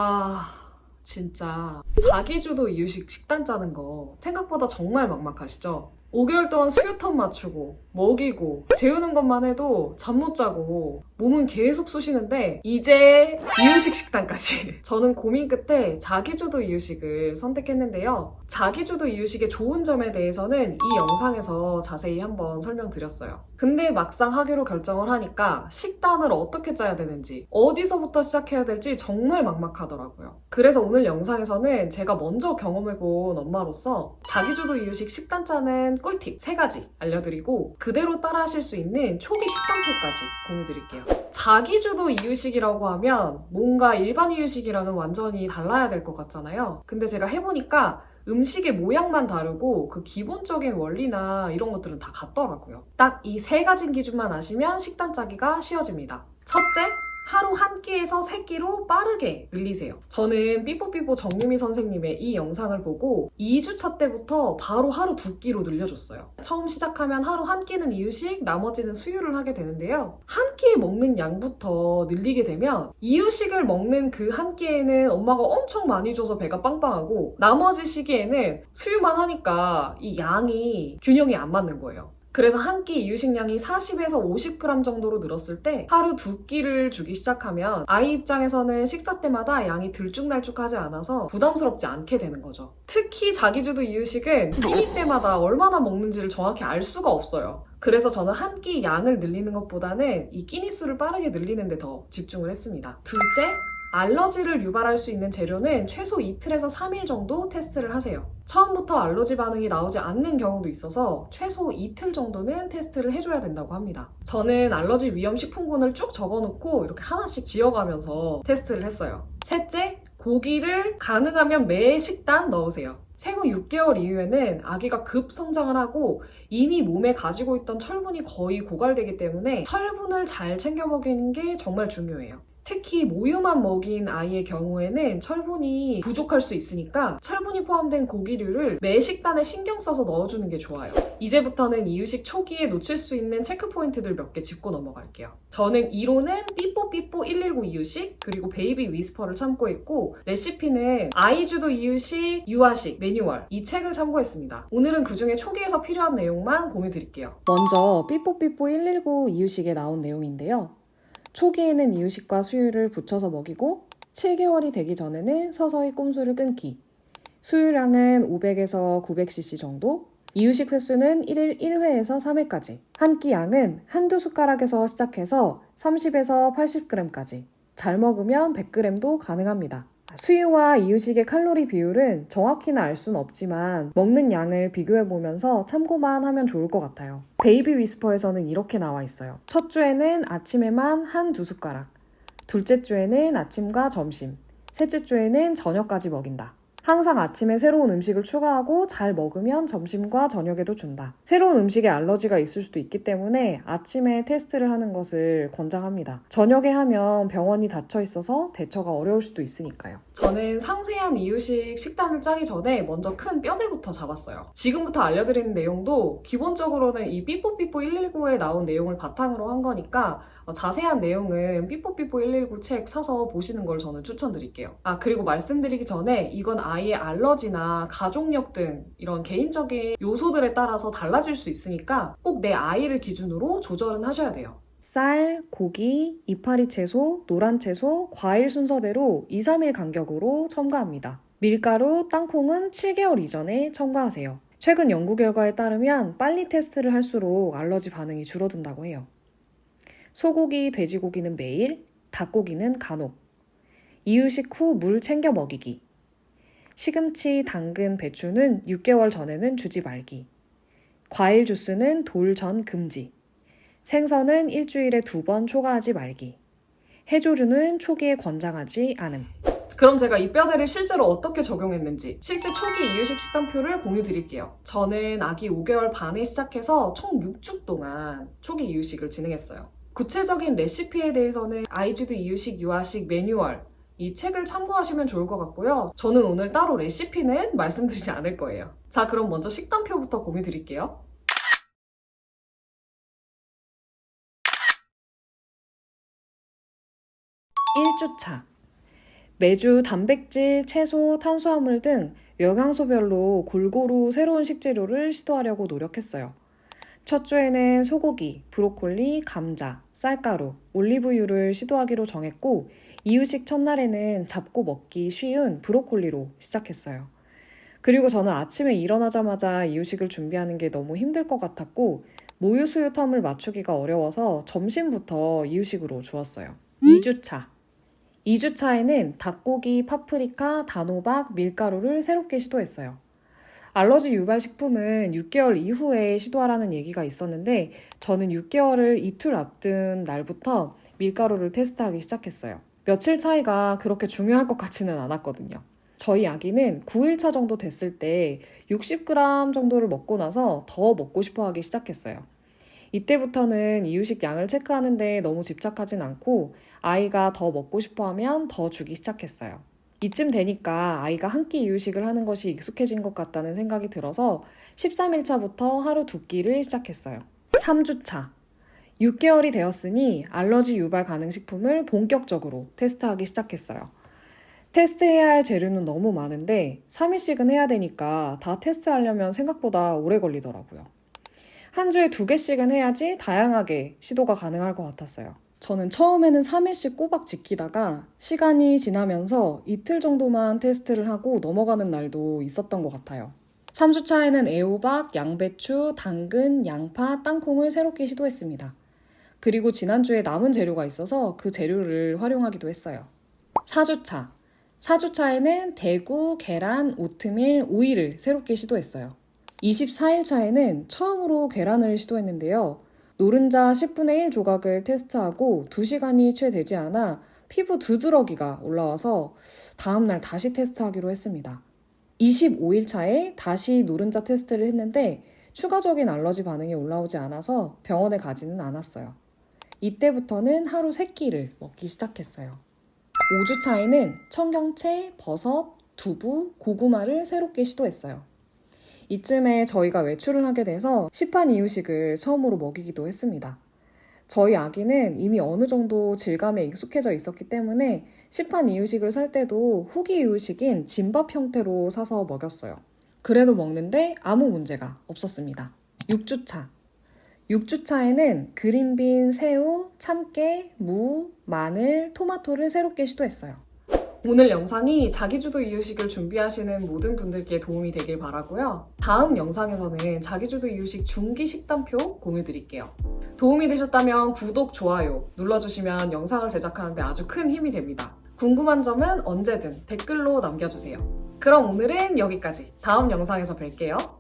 아, 진짜 자기주도 이유식 식단 짜는 거 생각보다 정말 막막하시죠? 5개월 동안 수유턴 맞추고 먹이고 재우는 것만 해도 잠 못 자고 몸은 계속 쑤시는데 이제 이유식 식단까지. 저는 고민 끝에 자기주도 이유식을 선택했는데요. 자기주도 이유식의 좋은 점에 대해서는 이 영상에서 자세히 한번 설명드렸어요. 근데 막상 하기로 결정을 하니까 식단을 어떻게 짜야 되는지, 어디서부터 시작해야 될지 정말 막막하더라고요. 그래서 오늘 영상에서는 제가 먼저 경험해본 엄마로서 자기주도 이유식 식단 짜는 꿀팁 3가지 알려드리고 그대로 따라 하실 수 있는 초기 식단표까지 공유드릴게요. 자기주도 이유식이라고 하면 뭔가 일반 이유식이랑은 완전히 달라야 될 것 같잖아요. 근데 제가 해보니까 음식의 모양만 다르고 그 기본적인 원리나 이런 것들은 다 같더라고요. 딱 이 3가지 기준만 아시면 식단 짜기가 쉬워집니다. 첫째, 하루 한 끼에서 3끼로 빠르게 늘리세요. 저는 삐뽀삐뽀 정유미 선생님의 이 영상을 보고 2주차 때부터 바로 하루 2끼로 늘려줬어요. 처음 시작하면 하루 한 끼는 이유식, 나머지는 수유를 하게 되는데요. 한 끼에 먹는 양부터 늘리게 되면 이유식을 먹는 그 한 끼에는 엄마가 엄청 많이 줘서 배가 빵빵하고 나머지 시기에는 수유만 하니까 이 양이 균형이 안 맞는 거예요. 그래서 한 끼 이유식량이 40에서 50g 정도로 늘었을 때 하루 2끼를 주기 시작하면 아이 입장에서는 식사 때마다 양이 들쭉날쭉하지 않아서 부담스럽지 않게 되는 거죠. 특히 자기주도 이유식은 끼니 때마다 얼마나 먹는지를 정확히 알 수가 없어요. 그래서 저는 한 끼 양을 늘리는 것보다는 이 끼니 수를 빠르게 늘리는 데 더 집중을 했습니다. 둘째, 알러지를 유발할 수 있는 재료는 최소 이틀에서 3일 정도 테스트를 하세요. 처음부터 알러지 반응이 나오지 않는 경우도 있어서 최소 이틀 정도는 테스트를 해줘야 된다고 합니다. 저는 알러지 위험 식품군을 쭉 적어놓고 이렇게 하나씩 지어가면서 테스트를 했어요. 셋째, 고기를 가능하면 매 식단 넣으세요. 생후 6개월 이후에는 아기가 급성장을 하고 이미 몸에 가지고 있던 철분이 거의 고갈되기 때문에 철분을 잘 챙겨 먹이는 게 정말 중요해요. 특히 모유만 먹인 아이의 경우에는 철분이 부족할 수 있으니까 철분이 포함된 고기류를 매 식단에 신경 써서 넣어주는 게 좋아요. 이제부터는 이유식 초기에 놓칠 수 있는 체크 포인트들 몇 개 짚고 넘어갈게요. 저는 이론은 삐뽀삐뽀 119 이유식 그리고 베이비 위스퍼를 참고했고 레시피는 아이주도 이유식, 유아식, 매뉴얼 이 책을 참고했습니다. 오늘은 그중에 초기에서 필요한 내용만 공유드릴게요. 먼저 삐뽀삐뽀 119 이유식에 나온 내용인데요. 초기에는 이유식과 수유를 붙여서 먹이고 7개월이 되기 전에는 서서히 꼼수를 끊기. 수유량은 500에서 900cc 정도. 이유식 횟수는 1일 1회에서 3회까지. 한 끼 양은 한두 숟가락에서 시작해서 30에서 80g까지. 잘 먹으면 100g도 가능합니다. 수유와 이유식의 칼로리 비율은 정확히는 알 수는 없지만 먹는 양을 비교해보면서 참고만 하면 좋을 것 같아요. 베이비 위스퍼에서는 이렇게 나와 있어요. 첫 주에는 아침에만 한두 숟가락, 둘째 주에는 아침과 점심, 셋째 주에는 저녁까지 먹인다. 항상 아침에 새로운 음식을 추가하고 잘 먹으면 점심과 저녁에도 준다. 새로운 음식에 알러지가 있을 수도 있기 때문에 아침에 테스트를 하는 것을 권장합니다. 저녁에 하면 병원이 닫혀 있어서 대처가 어려울 수도 있으니까요. 저는 상세한 이유식 식단을 짜기 전에 먼저 큰 뼈대부터 잡았어요. 지금부터 알려드리는 내용도 기본적으로는 이 삐뽀삐뽀 119에 나온 내용을 바탕으로 한 거니까 자세한 내용은 삐뽀삐뽀 119 책 사서 보시는 걸 저는 추천드릴게요. 그리고 말씀드리기 전에 이건 아이의 알러지나 가족력 등 이런 개인적인 요소들에 따라서 달라질 수 있으니까 꼭 내 아이를 기준으로 조절은 하셔야 돼요. 쌀, 고기, 이파리 채소, 노란 채소, 과일 순서대로 2-3일 간격으로 첨가합니다. 밀가루, 땅콩은 7개월 이전에 첨가하세요. 최근 연구 결과에 따르면 빨리 테스트를 할수록 알러지 반응이 줄어든다고 해요. 소고기, 돼지고기는 매일, 닭고기는 간혹. 이유식 후 물 챙겨 먹이기. 시금치, 당근, 배추는 6개월 전에는 주지 말기. 과일 주스는 돌 전 금지. 생선은 일주일에 2번 초과하지 말기. 해조류는 초기에 권장하지 않음. 그럼 제가 이 뼈대를 실제로 어떻게 적용했는지 실제 초기 이유식 식단표를 공유드릴게요. 저는 아기 5개월 반에 시작해서 총 6주 동안 초기 이유식을 진행했어요. 구체적인 레시피에 대해서는 아이주도 이유식, 유아식, 매뉴얼 이 책을 참고하시면 좋을 것 같고요. 저는 오늘 따로 레시피는 말씀드리지 않을 거예요. 자, 그럼 먼저 식단표부터 공유드릴게요. 1주차 매주 단백질, 채소, 탄수화물 등 영양소별로 골고루 새로운 식재료를 시도하려고 노력했어요. 첫 주에는 소고기, 브로콜리, 감자, 쌀가루, 올리브유를 시도하기로 정했고, 이유식 첫날에는 잡고 먹기 쉬운 브로콜리로 시작했어요. 그리고 저는 아침에 일어나자마자 이유식을 준비하는 게 너무 힘들 것 같았고, 모유 수유 텀을 맞추기가 어려워서 점심부터 이유식으로 주었어요. 2주차. 2주차에는 닭고기, 파프리카, 단호박, 밀가루를 새롭게 시도했어요. 알러지 유발 식품은 6개월 이후에 시도하라는 얘기가 있었는데 저는 6개월을 이틀 앞둔 날부터 밀가루를 테스트하기 시작했어요. 며칠 차이가 그렇게 중요할 것 같지는 않았거든요. 저희 아기는 9일차 정도 됐을 때 60g 정도를 먹고 나서 더 먹고 싶어 하기 시작했어요. 이때부터는 이유식 양을 체크하는데 너무 집착하진 않고 아이가 더 먹고 싶어 하면 더 주기 시작했어요. 이쯤 되니까 아이가 한 끼 이유식을 하는 것이 익숙해진 것 같다는 생각이 들어서 13일차부터 하루 2끼를 시작했어요. 3주차. 6개월이 되었으니 알러지 유발 가능 식품을 본격적으로 테스트하기 시작했어요. 테스트해야 할 재료는 너무 많은데 3일씩은 해야 되니까 다 테스트하려면 생각보다 오래 걸리더라고요. 한 주에 2개씩은 해야지 다양하게 시도가 가능할 것 같았어요. 저는 처음에는 3일씩 꼬박 지키다가 시간이 지나면서 이틀 정도만 테스트를 하고 넘어가는 날도 있었던 것 같아요. 3주차에는 애호박, 양배추, 당근, 양파, 땅콩을 새롭게 시도했습니다. 그리고 지난주에 남은 재료가 있어서 그 재료를 활용하기도 했어요. 4주차. 4주차에는 대구, 계란, 오트밀, 오이를 새롭게 시도했어요. 24일차에는 처음으로 계란을 시도했는데요. 노른자 10분의 1 조각을 테스트하고 2시간이 채 되지 않아 피부 두드러기가 올라와서 다음날 다시 테스트하기로 했습니다. 25일차에 다시 노른자 테스트를 했는데 추가적인 알러지 반응이 올라오지 않아서 병원에 가지는 않았어요. 이때부터는 하루 3끼를 먹기 시작했어요. 5주차에는 청경채, 버섯, 두부, 고구마를 새롭게 시도했어요. 이쯤에 저희가 외출을 하게 돼서 시판 이유식을 처음으로 먹이기도 했습니다. 저희 아기는 이미 어느 정도 질감에 익숙해져 있었기 때문에 시판 이유식을 살 때도 후기 이유식인 진밥 형태로 사서 먹였어요. 그래도 먹는데 아무 문제가 없었습니다. 6주차. 6주차에는 그린빈, 새우, 참깨, 무, 마늘, 토마토를 새롭게 시도했어요. 오늘 영상이 자기주도 이유식을 준비하시는 모든 분들께 도움이 되길 바라고요. 다음 영상에서는 자기주도 이유식 중기 식단표 공유드릴게요. 도움이 되셨다면 구독, 좋아요 눌러주시면 영상을 제작하는 데 아주 큰 힘이 됩니다. 궁금한 점은 언제든 댓글로 남겨주세요. 그럼 오늘은 여기까지. 다음 영상에서 뵐게요.